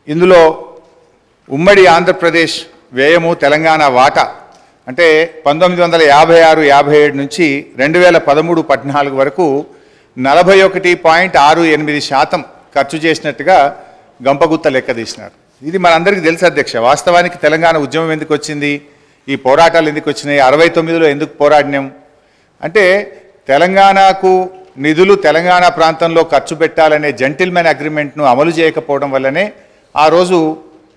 ఇందులో ఉమ్మడి ఆంధ్రప్రదేశ్ వ్యయము తెలంగాణ వాటా అంటే 1956-57 నుంచి 2013-14 వరకు 41.68% ఖర్చు చేసినట్టుగా గంపగుత్త లెక్క తీసినారు. ఇది మనందరికీ తెలుసు అధ్యక్ష. వాస్తవానికి తెలంగాణ ఉద్యమం ఎందుకు వచ్చింది, ఈ పోరాటాలు ఎందుకు వచ్చినాయి, 69లో ఎందుకు పోరాడినాం అంటే తెలంగాణకు నిధులు తెలంగాణ ప్రాంతంలో ఖర్చు పెట్టాలనే జెంటిల్మెన్ అగ్రిమెంట్ను అమలు చేయకపోవడం వల్లనే ఆ రోజు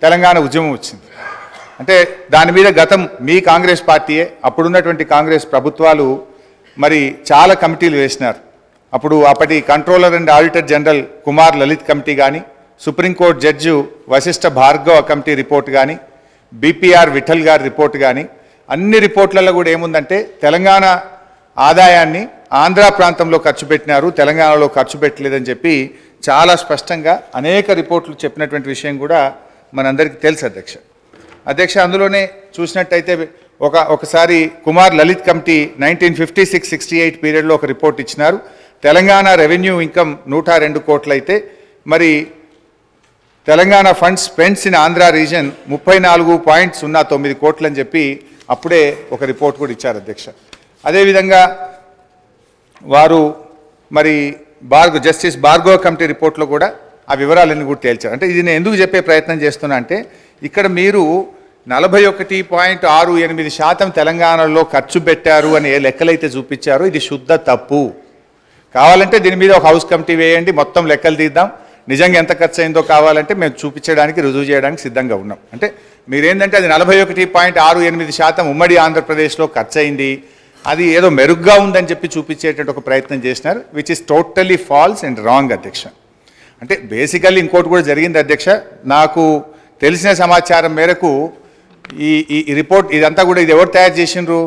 తెలంగాణ ఉద్యమం వచ్చింది. అంటే దాని మీద గతం మీ కాంగ్రెస్ పార్టీయే, అప్పుడున్నటువంటి కాంగ్రెస్ ప్రభుత్వాలు మరి చాలా కమిటీలు వేసినారు. అప్పుడు అప్పటి controller and auditor general Kumar Lalit committee కానీ, supreme court judge Vashishtha Bhargava committee report కానీ, బీపీఆర్ విఠల్ గారి రిపోర్ట్ కానీ, అన్ని రిపోర్ట్లలో కూడా ఏముందంటే తెలంగాణ ఆదాయాన్ని ఆంధ్ర ప్రాంతంలో ఖర్చు పెట్టినారు, తెలంగాణలో ఖర్చు పెట్టలేదని చెప్పి చాలా స్పష్టంగా అనేక రిపోర్ట్లు చెప్పినటువంటి విషయం కూడా మనందరికీ తెలుసు అధ్యక్ష. అందులోనే చూసినట్టయితే ఒకసారి కుమార్ లలిత్ కమిటీ 1956-68 పీరియడ్లో ఒక రిపోర్ట్ ఇచ్చినారు. తెలంగాణ రెవెన్యూ ఇన్కమ్ 102 కోట్లు అయితే మరి Telangana funds spends in Andhra reason 34.09 కోట్లు అని చెప్పి అప్పుడే ఒక రిపోర్ట్ కూడా ఇచ్చారు అధ్యక్ష. అదేవిధంగా వారు మరి జస్టిస్ భార్గవ కమిటీ రిపోర్ట్లో కూడా ఆ వివరాలన్నీ కూడా తేల్చారు. అంటే ఇది నేను ఎందుకు చెప్పే ప్రయత్నం చేస్తున్నా అంటే ఇక్కడ మీరు 41.68% తెలంగాణలో ఖర్చు పెట్టారు అని ఏ లెక్కలైతే చూపించారో ఇది శుద్ధ తప్పు. కావాలంటే దీని మీద ఒక హౌస్ కమిటీ వేయండి, మొత్తం లెక్కలు తీద్దాం, నిజంగా ఎంత ఖర్చు అయిందో కావాలంటే మేము చూపించడానికి రుజువు చేయడానికి సిద్ధంగా ఉన్నాం. అంటే మీరేంటంటే అది 41.68% ఉమ్మడి ఆంధ్రప్రదేశ్లో ఖర్చు అయింది, అది ఏదో మెరుగ్గా ఉందని చెప్పి చూపించేటువంటి ఒక ప్రయత్నం చేసినారు, which is totally false and wrong అధ్యక్ష. అంటే బేసికల్లీ ఇంకోటి కూడా జరిగింది అధ్యక్ష. నాకు తెలిసిన సమాచారం మేరకు ఈ రిపోర్ట్ ఇదంతా కూడా ఇది ఎవరు తయారు చేసినారు,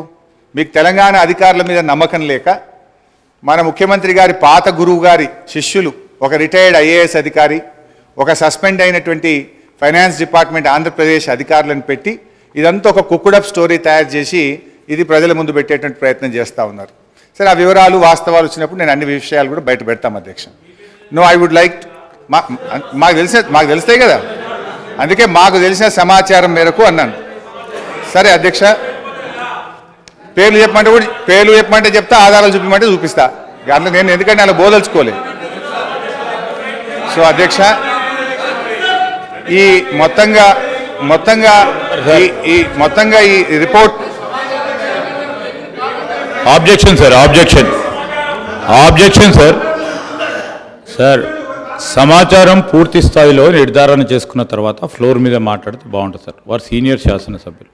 మీకు తెలంగాణ అధికారుల మీద నమ్మకం లేక మన ముఖ్యమంత్రి గారి పాత గురువు గారి శిష్యులు ఒక రిటైర్డ్ ఐఏఎస్ అధికారి, ఒక సస్పెండ్ అయినటువంటి ఫైనాన్స్ డిపార్ట్మెంట్ ఆంధ్రప్రదేశ్ అధికారులను పెట్టి ఇదంతా ఒక కుక్కుడప్ స్టోరీ తయారు చేసి ఇది ప్రజల ముందు పెట్టేటువంటి ప్రయత్నం చేస్తూ ఉన్నారు. సరే, ఆ వివరాలు వాస్తవాలు వచ్చినప్పుడు నేను అన్ని విషయాలు కూడా బయట పెడతాం అధ్యక్ష. నో, ఐ వుడ్ లైక్ మాకు తెలుస్తాయి కదా, అందుకే మాకు తెలిసిన సమాచారం మేరకు అన్నాను. సరే అధ్యక్ష, పేర్లు చెప్పమంటే చెప్తా, ఆధారాలు చూపించమంటే చూపిస్తా. అట్లా నేను ఎందుకంటే అలా బోదలుచుకోలేదు. సో అధ్యక్ష, ఈ మొత్తంగా ఈ రిపోర్ట్ ఆబ్జెక్షన్ సార్ సమాచారం పూర్తి స్థాయిలో నిర్ధారణ చేసుకున్న తర్వాత ఫ్లోర్ మీద మాట్లాడితే బాగుంటుంది సార్. వారు సీనియర్ శాసనసభ్యులు.